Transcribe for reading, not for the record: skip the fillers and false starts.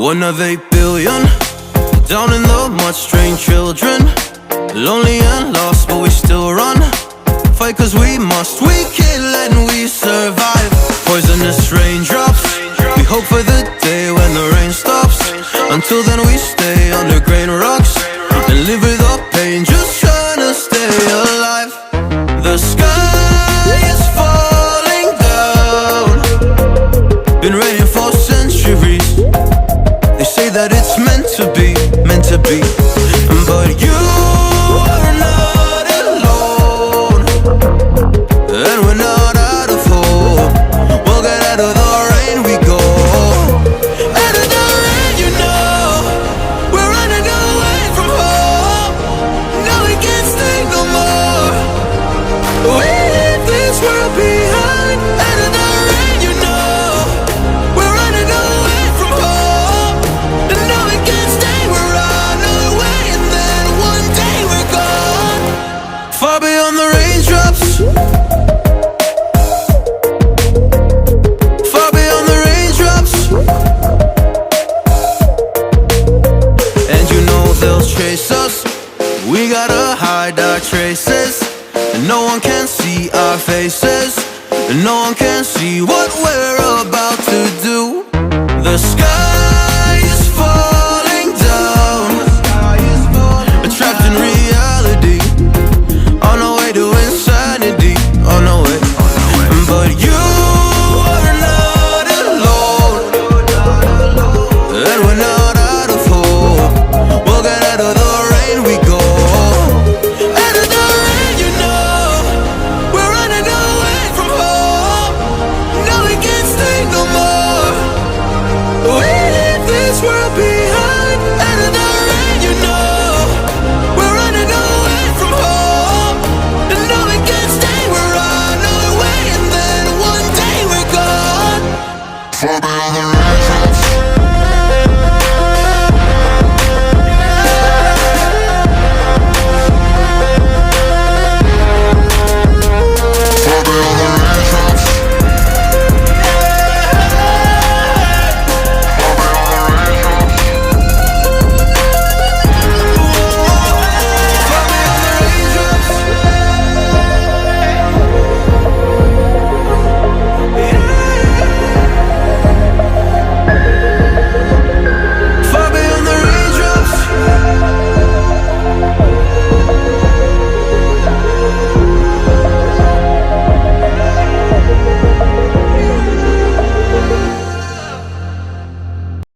1 of 8 billion, down in the mud, strange children, lonely and lost, but we still run. Fight cause we must, we kill and we survive. Poisonous raindrops, we hope for the day when the rain stops. Until then we stay under grain rocks and live with our pain, just trying to stay alive. The sky is falling down, been raining for centuries. They say that it's meant to be, meant to be. But you are not alone, and we're not out of hope. We'll get out of the rain we go. Out of the rain, you know, we're running away from home. No, we can't stay no more. We leave this world behind. Out of the rain, you know, we're running away from home. And no, we can't stay, we're on our way. And then one day we're gone, far beyond the raindrops, far beyond the raindrops. And you know they'll chase us, we gotta hide our traces. And no one can see our faces, and no one can see what we're about to do. The sky is falling down, trapped in reality.